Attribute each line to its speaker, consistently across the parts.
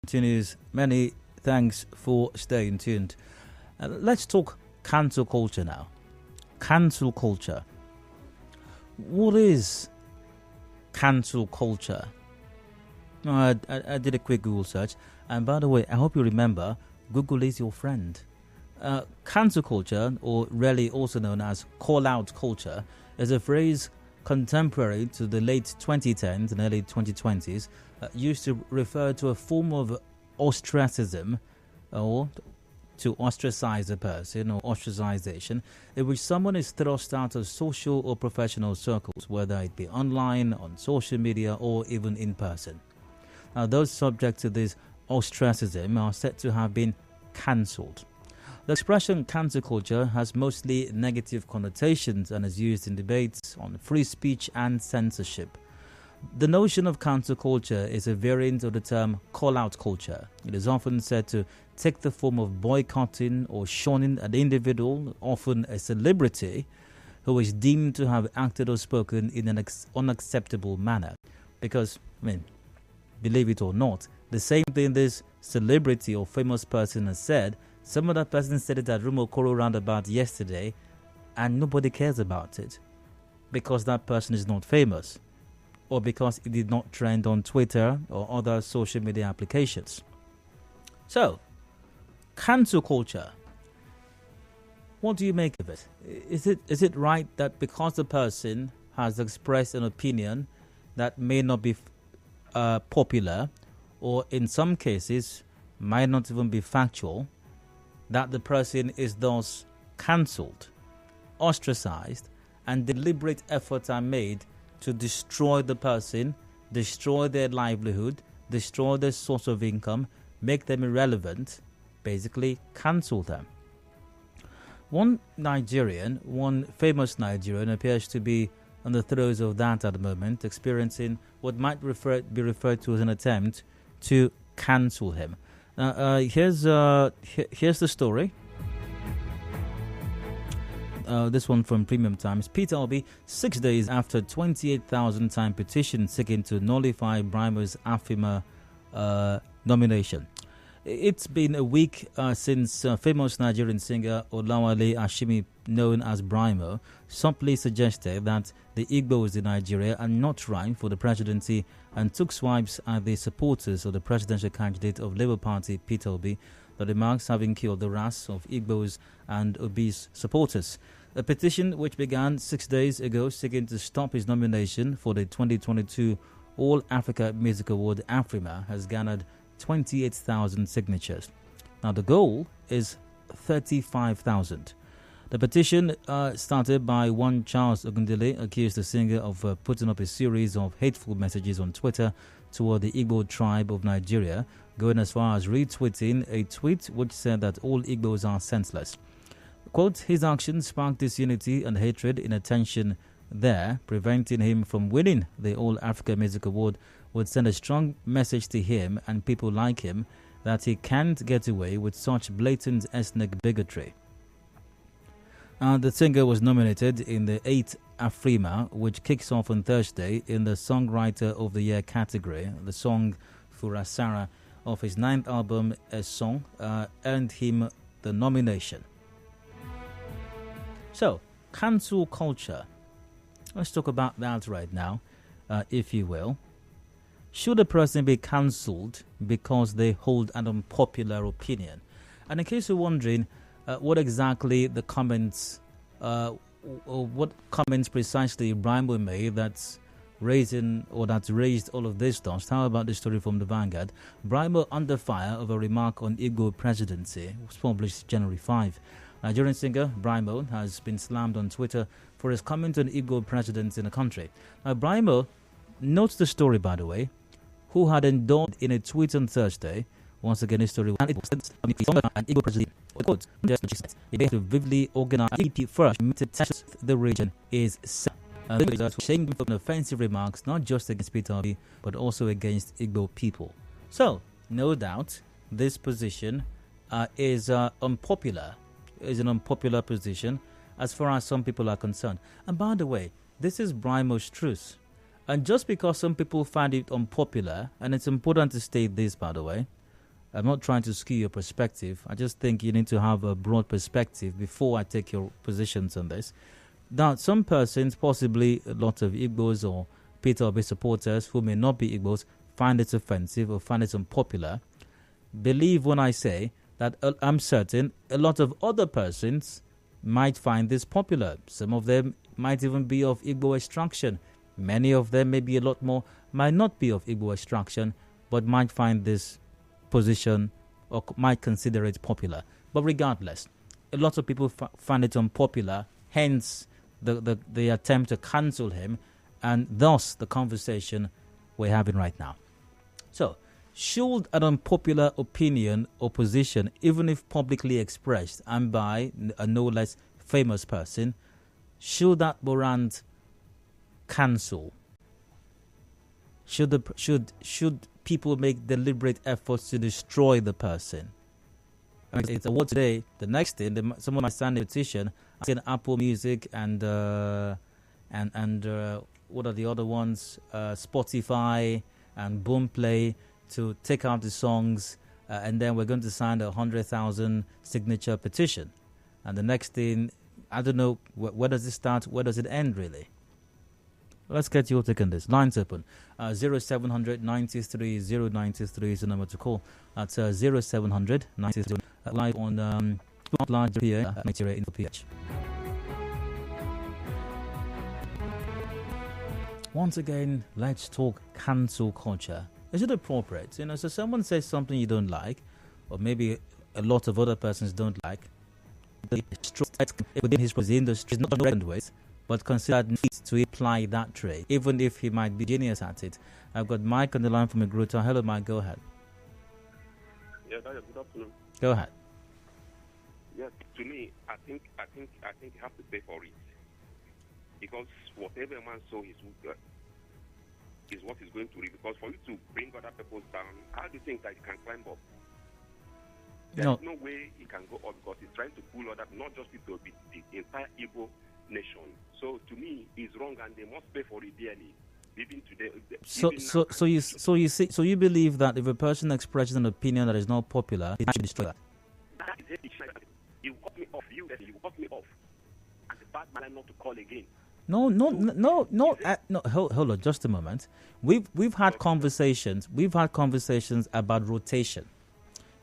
Speaker 1: Continues. Many thanks for staying tuned. Let's talk cancel culture now. Cancel culture. What is cancel culture? I did a quick Google search, and by the way, I hope you remember Google is your friend. Cancel culture, or really also known as call-out culture, is a phrase contemporary to the late 2010s and early 2020s, used to refer to a form of ostracism, or to ostracize a person, or ostracization, in which someone is thrust out of social or professional circles, whether it be online, on social media, or even in person. Now, those subject to this ostracism are said to have been cancelled. The expression cancel culture has mostly negative connotations and is used in debates on free speech and censorship. The notion of cancel culture is a variant of the term call-out culture. It is often said to take the form of boycotting or shunning an individual, often a celebrity, who is deemed to have acted or spoken in an unacceptable manner. Because, believe it or not, the same thing this celebrity or famous person has said, some other person said it at Rumokoro roundabout yesterday, and nobody cares about it because that person is not famous, or because it did not trend on Twitter or other social media applications. So, cancel culture. What do you make of it? Is it right that because the person has expressed an opinion that may not be popular, or in some cases might not even be factual, that the person is thus cancelled, ostracized, and deliberate efforts are made to destroy the person, destroy their livelihood, destroy their source of income, make them irrelevant, basically cancel them? One famous Nigerian appears to be on the throes of that at the moment, experiencing what might be referred to as an attempt to cancel him. Here's the story. This one from Premium Times. Peter Obi, 6 days after 28,000 time petition seeking to nullify Brymo's AFRIMA nomination. It's been a week since famous Nigerian singer Olawale Ashimi, known as Brymo, subtly suggested that the Igbos in Nigeria are not right for the presidency and took swipes at the supporters of the presidential candidate of Labour Party, Peter Obi, the remarks having killed the wrath of Igbos and Obi's supporters. A petition which began 6 days ago seeking to stop his nomination for the 2022 All Africa Music Award AFRIMA has garnered 28,000 signatures. Now the goal is 35,000. The petition, started by one Charles Ogundele, accused the singer of putting up a series of hateful messages on Twitter toward the Igbo tribe of Nigeria, going as far as retweeting a tweet which said that all Igbos are senseless. Quote, his actions sparked disunity and hatred in attention there, preventing him from winning the All Africa Music Award would send a strong message to him and people like him that he can't get away with such blatant ethnic bigotry. The singer was nominated in the 8th AFRIMA, which kicks off on Thursday in the Songwriter of the Year category. The song Furasara of his 9th album, A Song, earned him the nomination. So, cancel culture. Let's talk about that right now, if you will. Should a person be cancelled because they hold an unpopular opinion? And in case you're wondering what exactly the comments, or what comments precisely Brymo made that's raised all of this dust, how about the story from the Vanguard? Brymo under fire of a remark on Igbo presidency. It was published January 5. Nigerian singer Brymo has been slammed on Twitter for his comment on Igbo presidents in the country. Now, Brymo, notes the story, by the way, who had endorsed in a tweet on Thursday. Once again, his story was an Igbo president. Quote, he began to vividly organize EP first to test the region is shamed from offensive remarks not just against Peter Obi but also against Igbo people. So, no doubt, this position is unpopular. Is an unpopular position as far as some people are concerned. And by the way, this is Brymo's truth. And just because some people find it unpopular, and it's important to state this, by the way, I'm not trying to skew your perspective. I just think you need to have a broad perspective before I take your positions on this. Now, some persons, possibly a lot of Igbos or Peter Obi supporters who may not be Igbos, find it offensive or find it unpopular. Believe when I say that I'm certain a lot of other persons might find this popular. Some of them might even be of Igbo extraction. Many of them, maybe a lot more, might not be of Igbo extraction, but might find this position or might consider it popular. But regardless, a lot of people find it unpopular, hence the attempt to cancel him, and thus the conversation we're having right now. So, should an unpopular opinion or position, even if publicly expressed and by a no less famous person, should that warrant cancel? Should people make deliberate efforts to destroy the person? I mean, it's a word today. The next thing, someone might sign a petition, asking Apple Music and what are the other ones? Spotify and Boomplay to take out the songs, and then we're going to sign a 100,000 signature petition. And the next thing, I don't know, where does it start? Where does it end, really? Let's get your take on this. Lines open. 0700 93 093 is the number to call. That's 0700 93 live on live PH, material info PH. Once again, let's talk cancel culture. Is it appropriate? So someone says something you don't like, or maybe a lot of other persons don't like. Within his industry, not reckoned with, but considered needs to apply that trait, even if he might be genius at it. I've got Mike on the line from Magruta. Hello, Mike. Go ahead.
Speaker 2: Yeah, good afternoon.
Speaker 1: Go ahead.
Speaker 2: Yes, to me, I think you have to pay for it, because whatever man sows is what is going to reap. Because for you to bring other people down, how do you think that you can climb up? There's no way he can go up, because he's trying to pull other, not just people, but the entire Igbo nation. So to me, it's wrong, and they must pay for it dearly. Even today.
Speaker 1: So you believe that if a person expresses an opinion that is not popular, it should destroy that?
Speaker 2: That is it. You cut me off. You cut me off. And the bad man not to call again.
Speaker 1: No. Hold on, just a moment. We've had conversations. We've had conversations about rotation.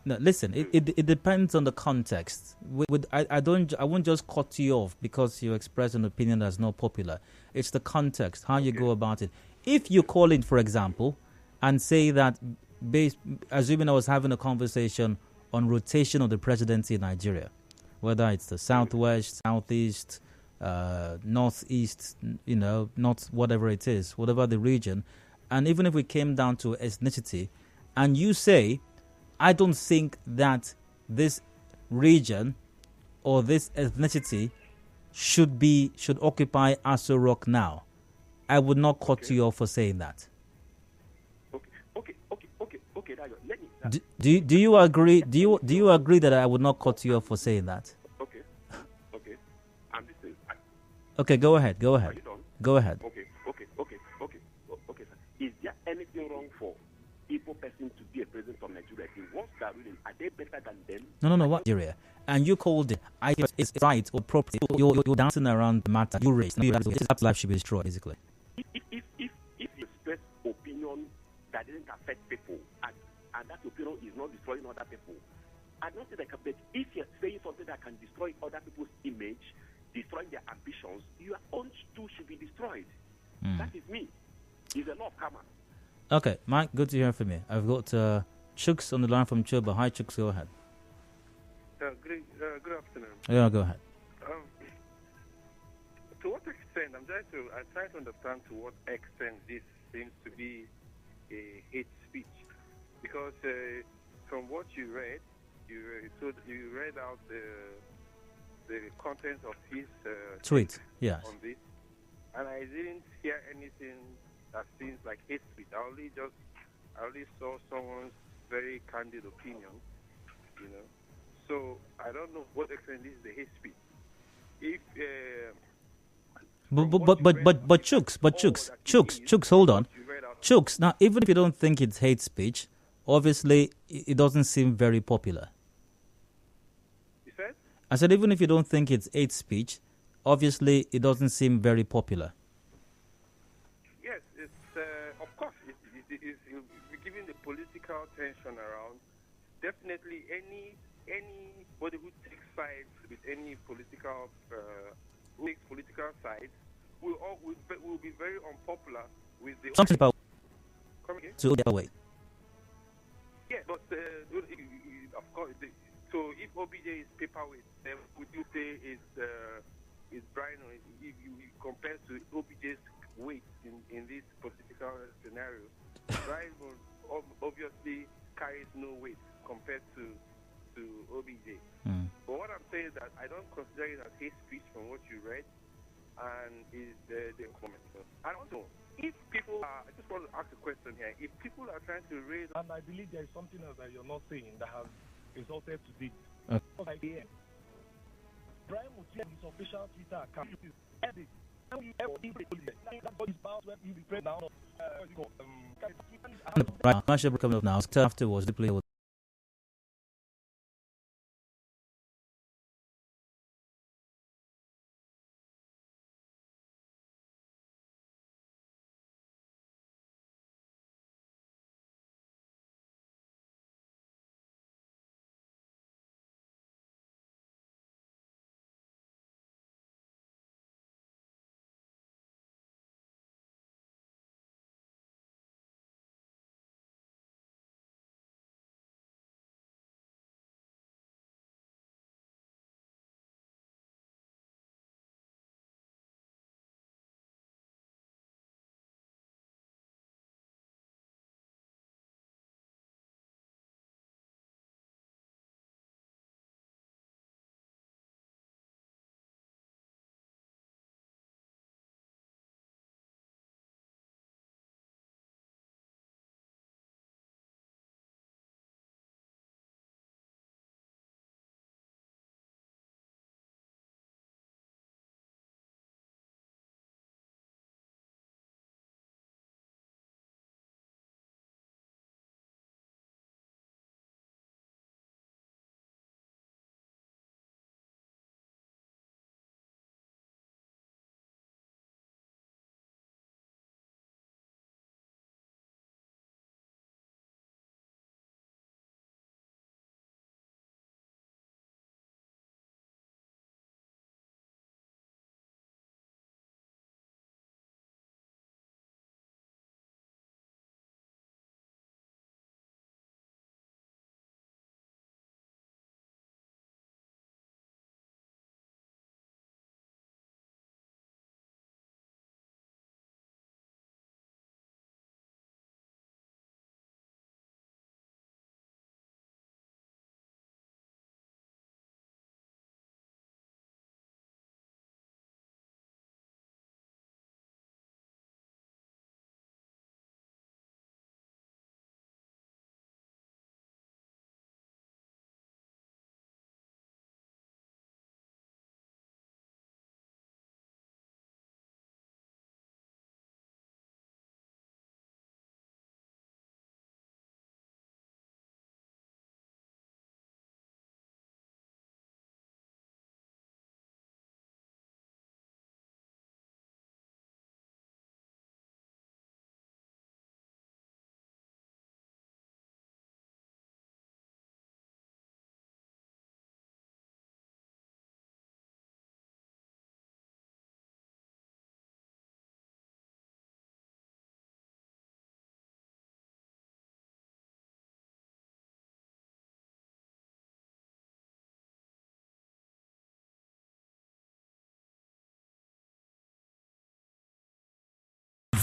Speaker 1: No, listen. It depends on the context. I won't just cut you off because you express an opinion that's not popular. It's the context, how you go about it. If you call in, for example, and say that, assuming I was having a conversation on rotation of the presidency in Nigeria, whether it's the southwest, southeast, northeast, not whatever it is, whatever the region, and even if we came down to ethnicity, and you say, I don't think that this region or this ethnicity should occupy Aso Rock now, I would not cut you off for saying that.
Speaker 2: Okay. Let me.
Speaker 1: Do you agree? Do you agree that I would not cut you off for saying that?
Speaker 2: Okay. I'm listening.
Speaker 1: Okay, go ahead. Go ahead.
Speaker 2: Are you done?
Speaker 1: Go ahead.
Speaker 2: Okay, sir. Is there anything wrong for Igbo person to be a president of Nigeria? What's that ruling? Are they better than them?
Speaker 1: No. What Nigeria? And you called it. It's right or property. You're dancing around the matter. You raised. Life should be destroyed, basically.
Speaker 2: If you express opinion that doesn't affect people, and that opinion is not destroying other people, I don't say that. But if you're saying something that can destroy other people's image, destroy their ambitions, your own too should be destroyed. That is me. It's a law of karma.
Speaker 1: Okay, Mike, good to hear from you. I've got Chooks on the line from Choba. Hi, Chooks, go ahead.
Speaker 3: Good afternoon.
Speaker 1: Yeah, go ahead.
Speaker 3: To what extent, I'm trying to understand to what extent this seems to be a hate speech, because from what you read, you read out the content of his
Speaker 1: tweet, yes,
Speaker 3: on this, and I didn't hear anything that seems like hate speech. I only saw someone's very candid opinion, So I don't know what extent this is the hate speech. If
Speaker 1: Chooks, hold on. Chooks, now even if you don't think it's hate speech, obviously it doesn't seem very popular.
Speaker 3: You said?
Speaker 1: I said even if you don't think it's hate speech, obviously it doesn't seem very popular.
Speaker 3: Yes, it's of course given the political tension around. Definitely, anybody who takes sides with any political sides will be very unpopular with the.
Speaker 1: Something about
Speaker 3: Come again?
Speaker 1: to the other way.
Speaker 3: Yeah, but of course. So if OBJ is paperweight, then would you say is Brymo? If you compare to OBJ's weight in this political scenario, Brymo obviously carries no weight compared to OBJ. But what I'm saying is that I don't consider it as hate speech from what you read, and is the comment. I don't know if people are. I just want to ask a question here. If people are trying to raise,
Speaker 4: and I believe there is something else that you're not saying that has resulted to this. Brymo his official Twitter account.
Speaker 1: Right, I'm actually coming up now. Afterwards, the play.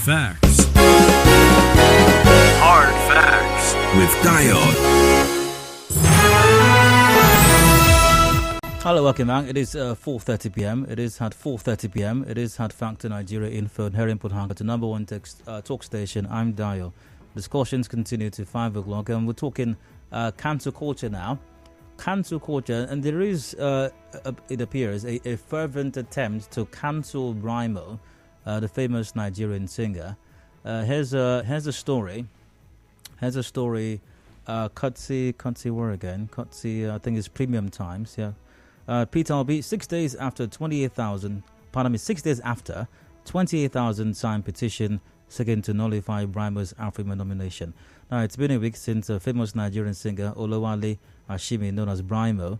Speaker 5: Facts. Hard facts with Diode.
Speaker 1: Hello, welcome back. It is 4:30 p.m. It is at 4:30 p.m. It is at Factor Nigeria Info and Heron Put Hangar to number one talk station. I'm Dio. Discussions continue to 5 o'clock, and we're talking cancel culture now. Cancel culture, and there is, it appears, a fervent attempt to cancel Brymo, the famous Nigerian singer. Here's a story. Here's a story Kutsi, where again? Kutsi, I think it's Premium Times, yeah. Peter Obi, 6 days after 28,000 signed petition seeking to nullify Brymo's AFRIMA nomination. Now, it's been a week since famous Nigerian singer Olowale Ashimi, known as Brymo,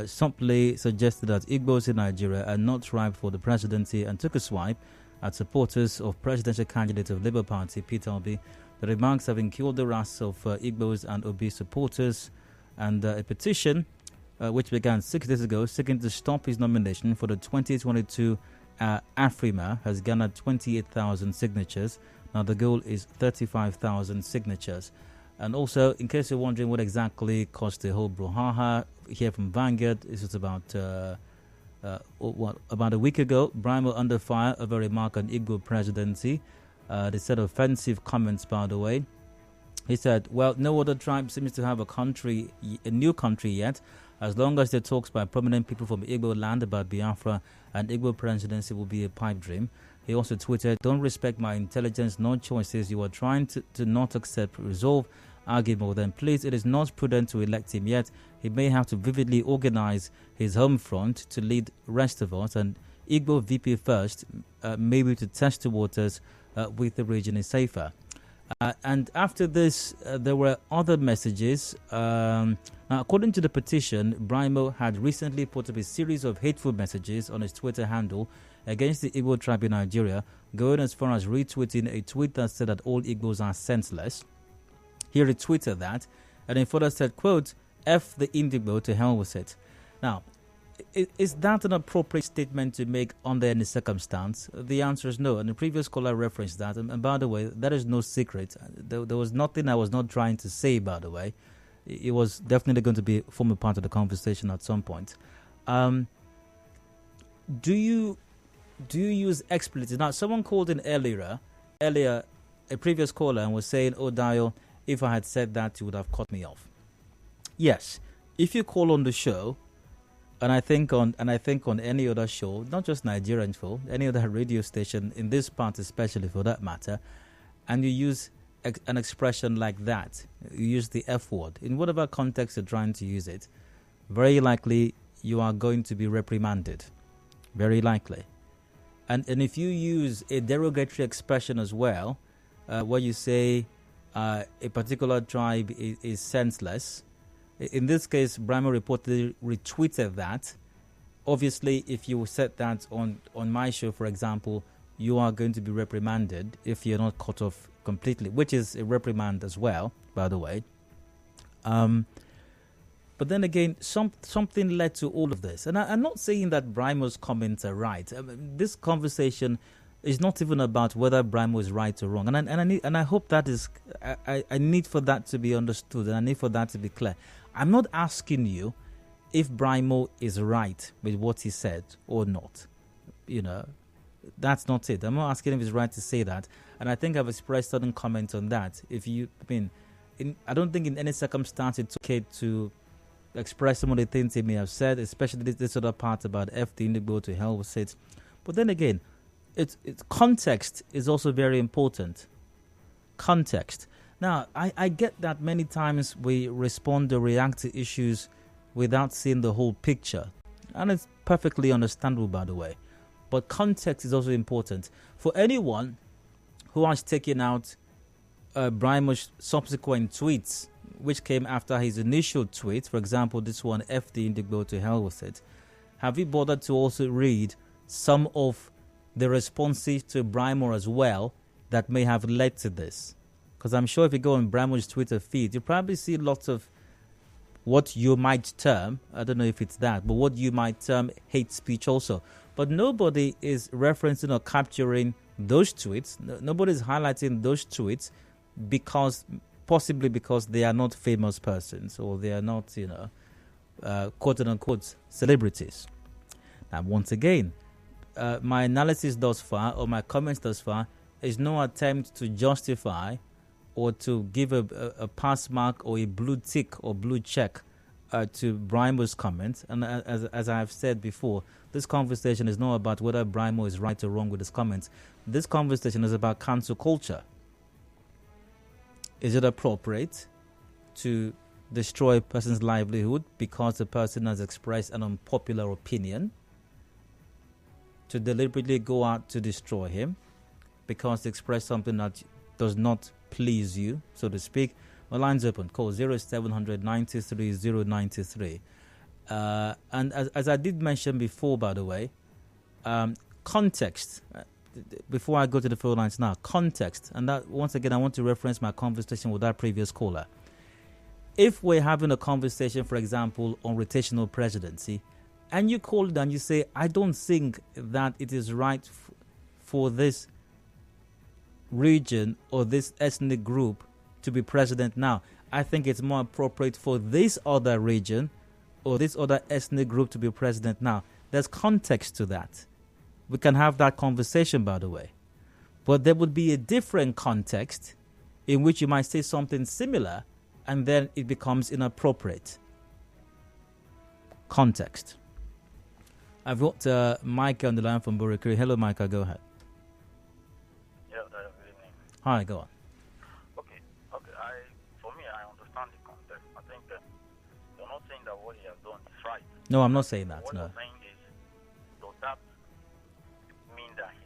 Speaker 1: simply suggested that Igbos in Nigeria are not ripe for the presidency and took a swipe at supporters of presidential candidate of Labour Party, Peter Obi. The remarks have killed the wrath of Igbos and Obi supporters, and a petition which began 6 days ago seeking to stop his nomination for the 2022 AFRIMA has garnered 28,000 signatures. Now the goal is 35,000 signatures. And also, in case you're wondering what exactly caused the whole brouhaha, here from Vanguard, this was about a week ago. Brymo under fire over a remark on Igbo presidency. They said offensive comments, by the way. He said, well, no other tribe seems to have a new country yet. As long as there talks by prominent people from Igbo land about Biafra and Igbo presidency will be a pipe dream. He also tweeted, don't respect my intelligence nor choices. You are trying to not accept, resolve, argue more than please. It is not prudent to elect him yet. He may have to vividly organize his home front to lead rest of us. And Igbo VP first, maybe to test the waters with the region is safer. And after this, there were other messages. Now, according to the petition, Brymo had recently put up a series of hateful messages on his Twitter handle against the Igbo tribe in Nigeria, going as far as retweeting a tweet that said that all Igbos are senseless. He retweeted that, and then further said, quote, F the Indigo, to hell with it. Now, is that an appropriate statement to make under any circumstance? The answer is no, and the previous caller referenced that. And by the way, that is no secret. There was nothing I was not trying to say, by the way. It was definitely going to form a part of the conversation at some point. Do you use expletives? Now, someone called in earlier, a previous caller, and was saying, "Oh, Dio, if I had said that, you would have cut me off." Yes, if you call on the show, and I think on any other show, not just Nigerian show, any other radio station in this part, especially for that matter, and you use an expression like that, you use the F word, in whatever context you're trying to use it, very likely you are going to be reprimanded. Very likely. And if you use a derogatory expression as well, where you say a particular tribe is senseless, in this case, Brymo reportedly retweeted that. Obviously, if you said that on my show, for example, you are going to be reprimanded if you're not cut off completely, which is a reprimand as well, by the way. But then again, something led to all of this. And I'm not saying that Brymo's comments are right. This conversation is not even about whether Brymo is right or wrong. And I hope that is, I need for that to be understood, and I need for that to be clear. I'm not asking you if Brymo is right with what he said or not. You know, that's not it. I'm not asking if he's right to say that. And I think I've expressed certain comments on that. I don't think in any circumstance it's okay to express some of the things he may have said, especially this other part about F the Indigo, to hell with it. But then again, it's context is also very important. Context. Now, I get that many times we respond or react to issues without seeing the whole picture. And it's perfectly understandable, by the way. But context is also important. For anyone who has taken out Brymo's subsequent tweets, which came after his initial tweet, for example, this one, F the Indigo, to hell with it, have you bothered to also read some of the responses to Brymo as well that may have led to this? Because I'm sure if you go on Brymo's Twitter feed, you probably see lots of what you might term, I don't know if it's that, but what you might term hate speech also. But nobody is referencing or capturing those tweets. Nobody is highlighting those tweets possibly because they are not famous persons, or they are not, quote unquote celebrities. Now, once again, my analysis thus far, or my comments thus far, is no attempt to justify or to give a pass mark or a blue tick or blue check to Brymo's comments. And as I have said before, this conversation is not about whether Brymo is right or wrong with his comments. This conversation is about cancel culture. Is it appropriate to destroy a person's livelihood because the person has expressed an unpopular opinion, to deliberately go out to destroy him because they express something that does not please you, so to speak. My line's open. Call 0700 93 093. And as I did mention before, by the way, context. Before I go to the phone lines now, context. And that, once again, I want to reference my conversation with that previous caller. If we're having a conversation, for example, on rotational presidency, and you call it and you say, I don't think that it is right for this region or this ethnic group to be president now. I think it's more appropriate for this other region or this other ethnic group to be president now. There's context to that. We can have that conversation, by the way. But there would be a different context in which you might say something similar and then it becomes inappropriate. Context. I've got Micah on the line from Burikiri. Hello, Micah. Go ahead.
Speaker 6: Yeah, good evening.
Speaker 1: Hi, go on.
Speaker 6: Okay. For me, I understand the context. I think you're not saying that what he has done is right.
Speaker 1: No, I'm not saying that.
Speaker 6: What
Speaker 1: No.
Speaker 6: you're saying is, does that mean that his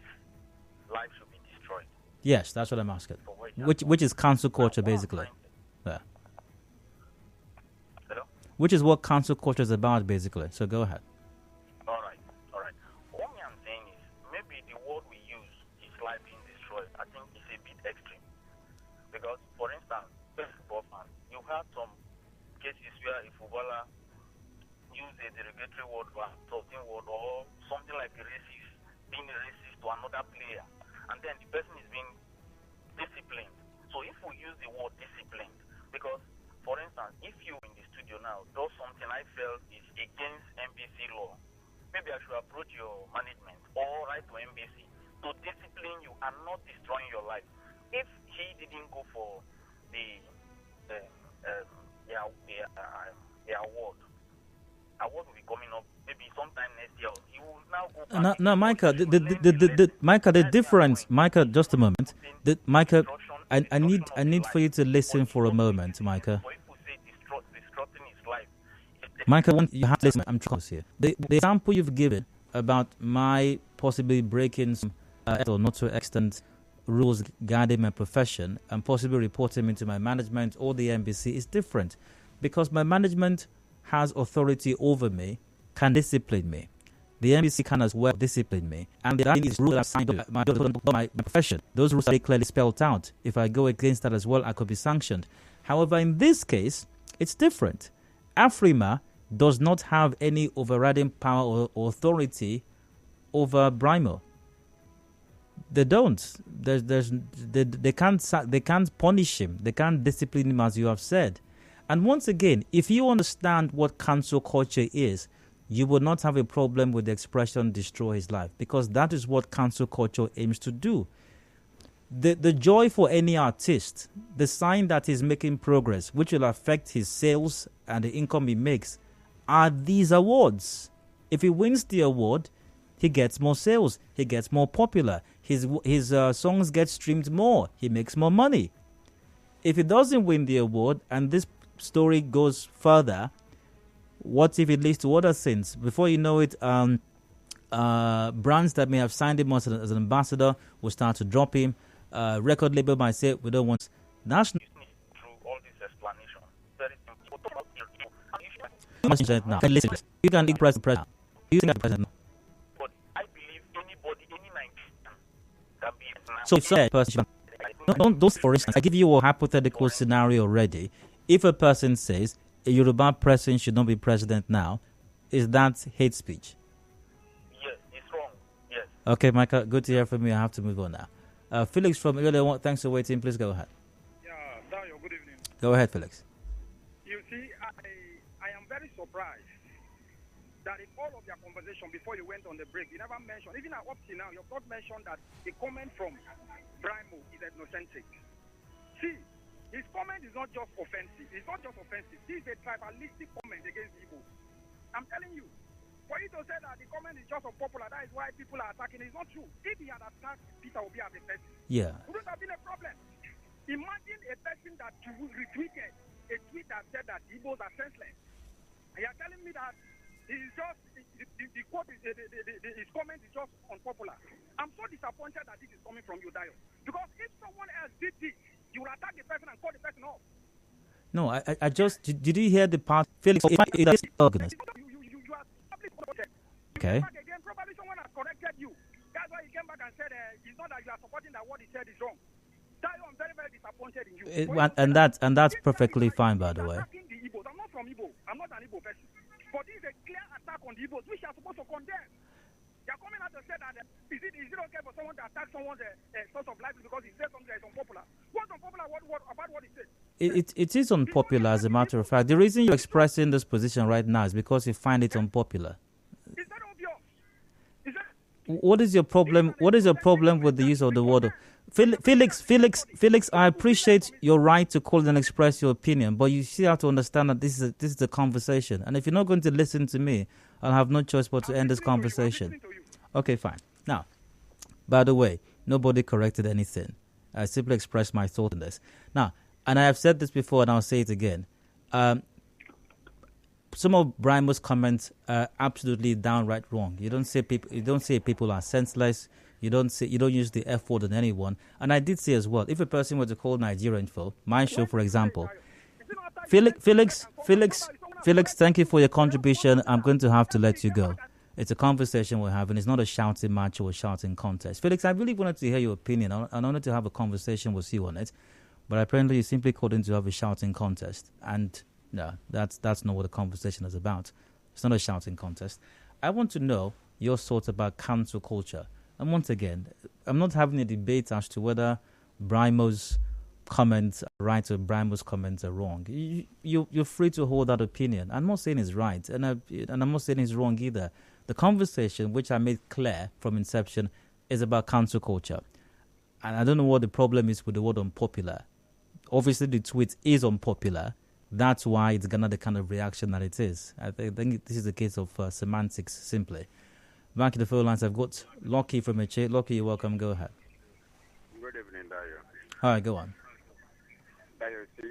Speaker 6: life should be destroyed?
Speaker 1: Yes, that's what I'm asking.
Speaker 6: For what he has done?
Speaker 1: Which is cancel culture,
Speaker 6: Now, what I'm
Speaker 1: basically.
Speaker 6: trying
Speaker 1: Yeah.
Speaker 6: Hello?
Speaker 1: Which is what cancel culture is about, basically. So go ahead.
Speaker 6: All right. What I'm saying is, maybe the word we use is life being destroyed. I think it's a bit extreme. Because, for instance, football fans, you have some cases where a footballer use a derogatory word or insulting word or something like racist, being racist to another player, and then the person is being disciplined. So if we use the word disciplined, because, for instance, if you in the studio now does something I felt is against NBC law, maybe I should approach your management or write to NBC to discipline you and not destroying your life. If he didn't go for the award will be coming up maybe sometime next year. He will now go back.
Speaker 1: No, Micah, Micah, the difference, Micah, just a moment. Micah, I need for you to listen for a moment, Micah.
Speaker 6: For people say destructing his life.
Speaker 1: Micah, you have to listen. I'm trying here. The example you've given about my possibly breaking some or not to extent rules guarding my profession and possibly reporting me to my management or the NBC is different, because my management has authority over me, can discipline me. The NBC can as well discipline me, and that is rules I've signed up my profession. Those rules are clearly spelled out. If I go against that as well, I could be sanctioned. However, in this case, it's different. AFRIMA does not have any overriding power or authority over Brymo. They don't. They can't punish him. They can't discipline him, as you have said. And once again, if you understand what cancel culture is, you will not have a problem with the expression destroy his life, because that is what cancel culture aims to do. The joy for any artist, the sign that he's making progress, which will affect his sales and the income he makes, are these awards. If he wins the award, he gets more sales, he gets more popular, his songs get streamed more, he makes more money. If he doesn't win the award and this story goes further, what if it leads to other things? Before you know it, brands that may have signed him as an ambassador will start to drop him. Record label might say, we don't want national.
Speaker 6: Through all this explanation, very simple.
Speaker 1: Now, listen, you can press the president. You think the president?
Speaker 6: But I believe anybody, any Nigerian can be.
Speaker 1: So if a person, don't. For instance, I give you a hypothetical scenario already. If a person says a Yoruba person should not be president now, is that hate speech?
Speaker 6: Yes, it's wrong. Yes.
Speaker 1: Okay, Micah, good to hear from you. I have to move on now. Felix from Ilele, thanks for waiting. Please go ahead.
Speaker 4: Yeah, Dayo, good evening.
Speaker 1: Go ahead, Felix.
Speaker 4: You see, I am very surprised that in all of your conversation before you went on the break, you never mentioned, even up to now, you've not mentioned that the comment from Brymo is ethnocentric. See, his comment is not just offensive. It's not just offensive. This is a tribalistic comment against Igbo. I'm telling you. For you to say that the comment is just unpopular, that is why people are attacking, it's not true. If he had attacked Peter Obi as a person,
Speaker 1: Yeah.
Speaker 4: wouldn't have been a problem. Imagine a person that you retweeted a tweet that said that Igbos are senseless. And you're telling me that it's just the quote is his comment is just unpopular. I'm so disappointed that this is coming from you, Dio. Because if someone else did this, you would attack the person and call the person off.
Speaker 1: No, I just did you hear the part? Felix,
Speaker 4: You are probably
Speaker 1: okay.
Speaker 4: back again. Probably someone has corrected you. That's why he came back and said it's not that you are supporting that what he said is wrong. Dio, I'm very, very disappointed in you.
Speaker 1: And that's perfectly fine, by the way.
Speaker 4: Attacking the Igbos. I'm not from Igbo. I'm not an Igbo person. But this is a clear attack on the Igbos, which you are supposed to condemn. They are coming out to say that is it okay for someone to attack someone's source of livelihood because he said something that is unpopular? What's unpopular about what he said?
Speaker 1: It is unpopular, as a matter of fact. The reason you're expressing this position right now is because you find it unpopular.
Speaker 4: Is that obvious? Is that
Speaker 1: What is your problem? What is your problem with the use of the word? Felix, I appreciate your right to call and express your opinion, but you still have to understand that this is a conversation. And if you're not going to listen to me, I'll have no choice but to end this conversation. Okay, fine. Now, by the way, nobody corrected anything. I simply expressed my thought on this. Now, and I have said this before, and I'll say it again. Some of Brymo's comments are absolutely downright wrong. You don't say people are senseless. You don't use the F word on anyone. And I did say as well, if a person were to call Nigerian for my show, for example, Felix, thank you for your contribution. I'm going to have to let you go. It's a conversation we're having. It's not a shouting match or a shouting contest. Felix, I really wanted to hear your opinion. I wanted to have a conversation with you on it. But apparently you simply called in to have a shouting contest. And no, that's not what the conversation is about. It's not a shouting contest. I want to know your thoughts about cancel culture. And once again, I'm not having a debate as to whether Brymo's comments are right or Brymo's comments are wrong. You're free to hold that opinion. I'm not saying it's right, and I'm not saying it's wrong either. The conversation, which I made clear from inception, is about cancel culture. And I don't know what the problem is with the word unpopular. Obviously, the tweet is unpopular. That's why it's garnered the kind of reaction that it is. I think this is a case of semantics, simply. Back in the phone lines, I've got Lockie from HA. Lockie, you're welcome. Go ahead.
Speaker 2: Good evening, Dayo.
Speaker 1: All right, go on.
Speaker 2: Dayo, see,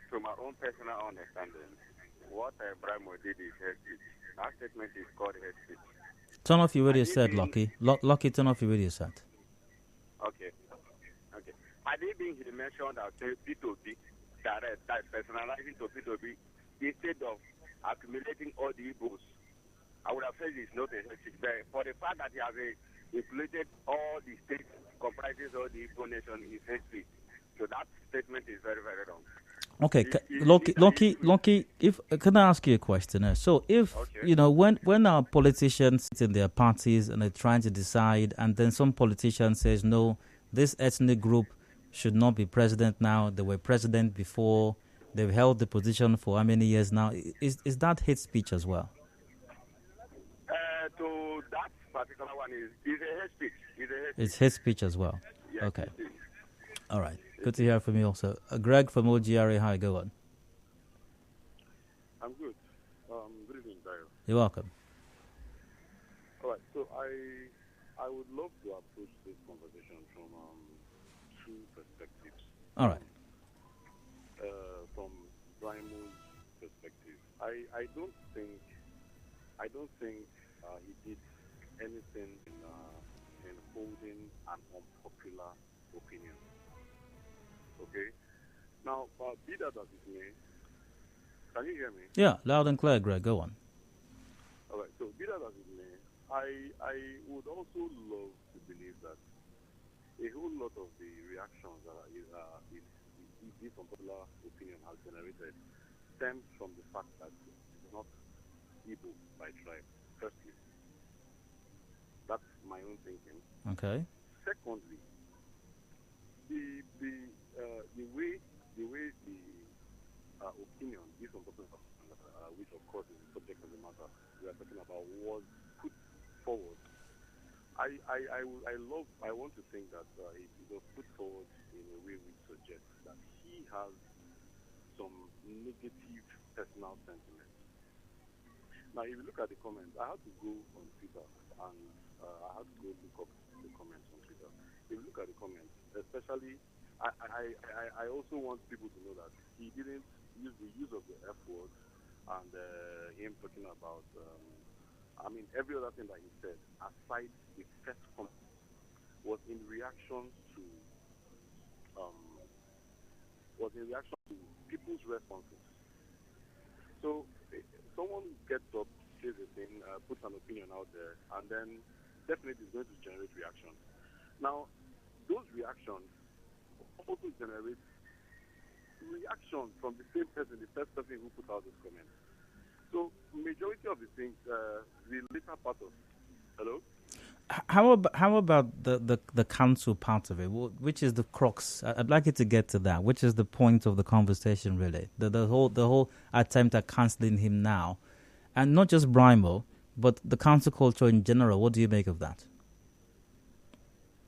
Speaker 2: from my own personal understanding, what Brymo did is hate speech. That statement is called hate speech.
Speaker 1: Turn off your radio set, Lockie. Lockie, turn off your radio set.
Speaker 2: Okay. I didn't he mentioned that P2B, that personalizing to P2B, instead of accumulating all the Igbos, I would have said it's not a hate speech. But for the fact that he has included all the states comprises all the Igbo nation is hate speech. So that statement is very, very wrong.
Speaker 1: Okay, Lockie, if can I ask you a question? So if when our politicians sit in their parties and they're trying to decide, and then some politician says no, this ethnic group should not be president now. They were president before. They've held the position for how many years now? Is that hate speech as well?
Speaker 2: To that particular one is a hate speech.
Speaker 1: It's hate speech as well.
Speaker 2: Yes,
Speaker 1: okay. All right. Good to hear from you also. Greg from OGRA, hi, go on.
Speaker 7: I'm good. Good evening, Dayo.
Speaker 1: You're welcome.
Speaker 7: All right, so I would love to approach this conversation from two perspectives.
Speaker 1: All right.
Speaker 7: From Brymo's perspective, I don't think he did anything in holding an unpopular opinion. Okay. Now, be that as it may, can you hear me?
Speaker 1: Yeah, loud and clear, Greg. Go on.
Speaker 7: All right. So, be that as it may, I would also love to believe that a whole lot of the reactions that this unpopular opinion has generated stems from the fact that it's not Igbo by tribe. Firstly, that's my own thinking.
Speaker 1: Okay.
Speaker 7: Secondly, the way the opinion, this unpopular, which of course is the subject of the matter we are talking about, was put forward. I want to think that it was put forward in a way which suggests that he has some negative personal sentiments. Now, if you look at the comments, I had to go on Twitter and I had to go look up the comments on Twitter. If you look at the comments, especially, I also want people to know that he didn't the use of the F word and him talking about, every other thing that he said, aside the first comment, was in reaction to people's responses. So someone gets up, says a thing, puts an opinion out there, and then definitely is going to generate reactions. Now, those reactions also generate reaction from the same person, the first person who put out this comment. So, majority of the things, the later part of, hello?
Speaker 1: How about the council part of it, which is the crux? I'd like you to get to that. Which is the point of the conversation, really? The whole attempt at cancelling him now, and not just Brymo, but the council culture in general. What do you make of that?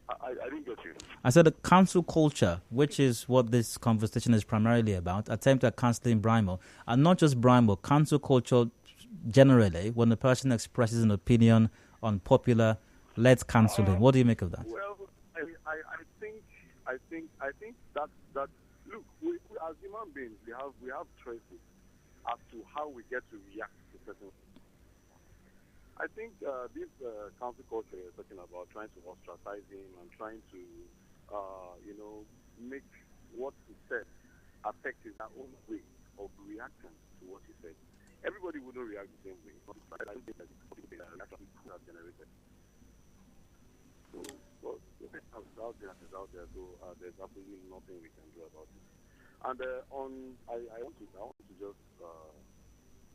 Speaker 7: I didn't get you.
Speaker 1: I said the council culture, which is what this conversation is primarily about, attempt at cancelling Brymo, and not just Brymo, council culture generally. When the person expresses an opinion unpopular, let's cancel him. What do you make of that?
Speaker 7: Well, I think that look, we as human beings, we have choices as to how we get to react to certain things. I think this council culture is talking about trying to ostracize him and trying to, make what he said affect his own way of reacting to what he said. Everybody wouldn't react the same way. I don't think that the reaction people have generated. So, well, the thing is out there is out there, so there's absolutely nothing we can do about it. And I want to just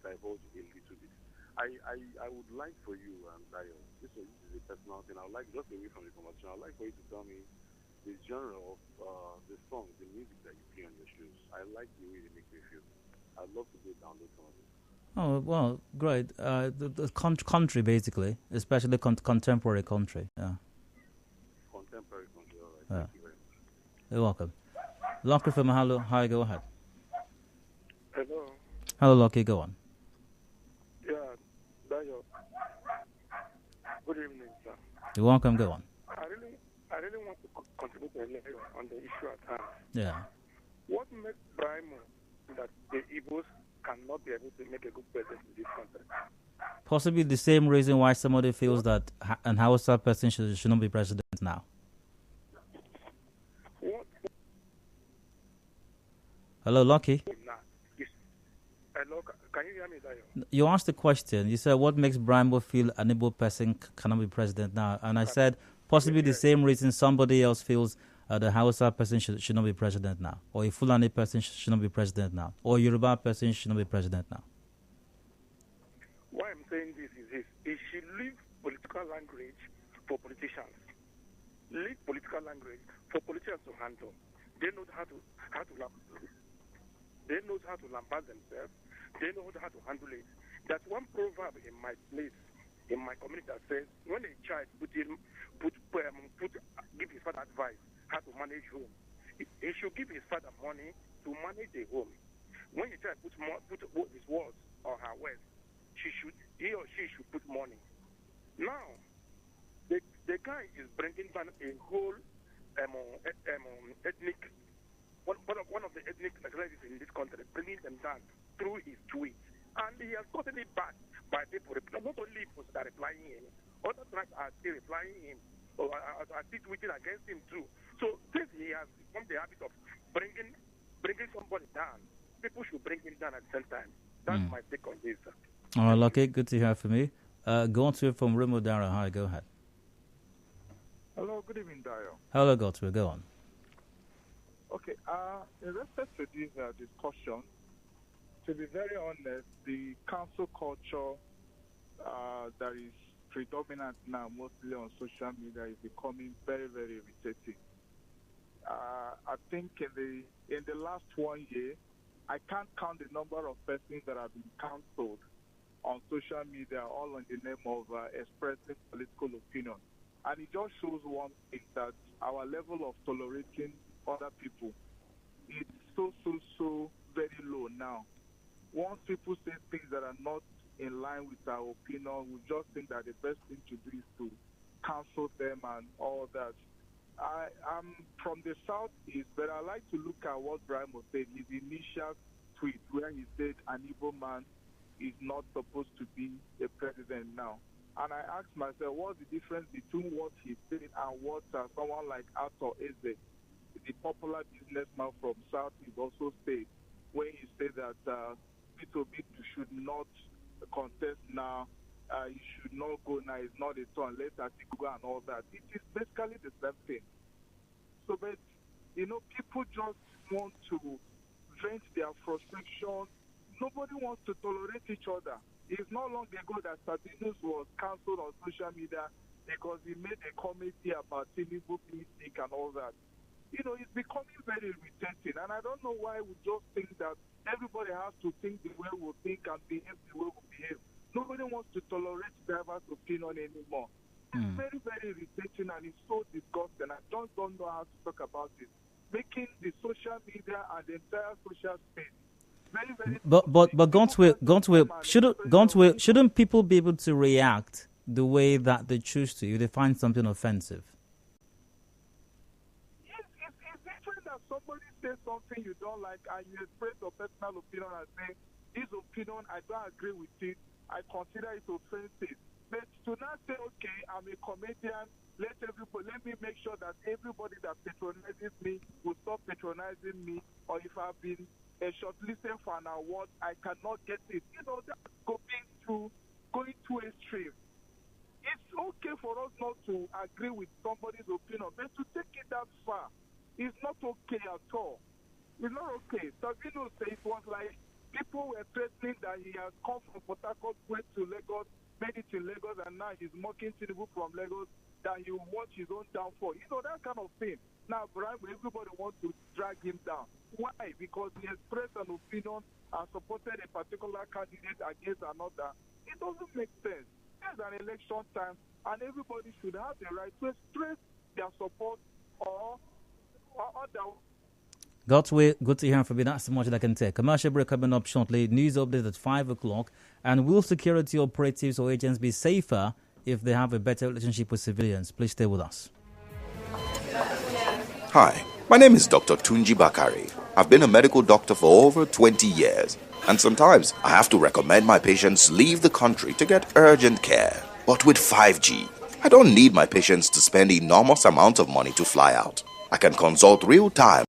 Speaker 7: divulge a little bit. I would like for you, Dayo, this is a personal thing. I would like, just away from the conversation, I would like for you to tell me the genre of the song, the music that you play on your shoes. I like the way they make me feel. I'd love to go download some of it.
Speaker 1: Oh, well, great. The country, basically, especially contemporary country. Yeah.
Speaker 7: Contemporary country, all right.
Speaker 1: Yeah.
Speaker 7: Thank you very much.
Speaker 1: You're welcome. Lucky from Mahalo. Hi, go ahead.
Speaker 3: Hello.
Speaker 1: Hello, Lucky, go on.
Speaker 3: Yeah, Dayo. Good evening, sir.
Speaker 1: You're welcome, go on.
Speaker 3: I really want to contribute a little on the issue at hand.
Speaker 1: Yeah.
Speaker 3: What makes Brymo that the Igbos cannot be able to make a good president in this country?
Speaker 1: Possibly the same reason why somebody feels that an Hausa person should not be president now.
Speaker 3: What?
Speaker 1: Hello, Lucky.
Speaker 3: Hello, can you hear me, Dayo?
Speaker 1: You asked the question. You said, what makes Brymo feel an Igbo person cannot be president now? And I said, possibly the same reason somebody else feels the Hausa person should not be president now. Or a Fulani person should not be president now. Or a Yoruba person should not be president now.
Speaker 3: Why I'm saying this is this. It should leave political language for politicians. Leave political language for politicians to handle. They know how to they know how to lambast themselves. They know how to handle it. There's one proverb in my place, in my community, that says, when a child give his father advice how to manage home, he should give his father money to manage the home. When a child put his words or her words, he or she should put money. Now, the guy is bringing down a whole ethnic, one of the ethnic nationalities in this country, bringing them down through his tweets. And he has gotten it back by people, not only people that are replying him, other tribes are still replying him, or are still tweeting against him too. So since he has become the habit of bringing somebody down, people should bring him down at the same time. That's my take on this.
Speaker 1: All right, Lucky, good to hear from you. Go on to it from Rimo Dara. Hi, go ahead.
Speaker 8: Hello, good evening, Dayo.
Speaker 1: Hello, Godfrey, go on.
Speaker 8: Okay, in respect to this discussion, to be very honest, the council culture that is predominant now, mostly on social media, is becoming very, very irritating. I think in the last 1 year, I can't count the number of persons that have been cancelled on social media, all in the name of expressing political opinion. And it just shows one thing, that our level of tolerating other people is so very low now. Once people say things that are not in line with our opinion, we just think that the best thing to do is to cancel them and all that. I'm from the southeast, but I like to look at what Brymo said, his initial tweet where he said an Igbo man is not supposed to be a president now. And I asked myself, what's the difference between what he said and what someone like Arthur Eze, the popular businessman from South, is also said, when he said that Peter Obi should not contest now, he should not go now, it's not a turn, let Atiku go and all that. It is basically the same thing. So, but, people just want to vent their frustration. Nobody wants to tolerate each other. It's not long ago that Sabinus was cancelled on social media because he made a commentary about Tinubu being sick and all that. It's becoming very irritating, and I don't know why we just think that everybody has to think the way we think and behave the way we behave. Nobody wants to tolerate diverse opinion anymore. It's very, very irritating, and it's so disgusting. I just don't know how to talk about it. Making the social media and the entire social space very, very.
Speaker 1: But shouldn't people be able to react the way that they choose to if they find something offensive?
Speaker 8: Yes, it's different that somebody says something you don't like and you express your personal opinion and say, this opinion, I don't agree with it, I consider it offensive. But to not say, okay, I'm a comedian, let me make sure that everybody that patronizes me will stop patronizing me, or if I've been shortlisted for an award, I cannot get it. That's going too extreme. It's okay for us not to agree with somebody's opinion, but to take it that far is not okay at all. It's not okay. Savino said it was like people were threatening that he has come from Port Harcourt, went to Lagos, made it in Lagos, and now he's mocking Tinubu from Lagos, that he will watch his own downfall. That kind of thing. Now, Brymo, everybody wants to drag him down. Why? Because he expressed an opinion and supported a particular candidate against another. It doesn't make sense. There's an election time, and everybody should have the right to express their support or other.
Speaker 1: God's good to hear from you. That's so much that I can take. Commercial break coming up shortly. News update at 5 o'clock. And will security operatives or agents be safer if they have a better relationship with civilians? Please stay with us.
Speaker 9: Hi, my name is Dr. Tunji Bakari. I've been a medical doctor for over 20 years. And sometimes I have to recommend my patients leave the country to get urgent care. But with 5G, I don't need my patients to spend enormous amounts of money to fly out. I can consult real time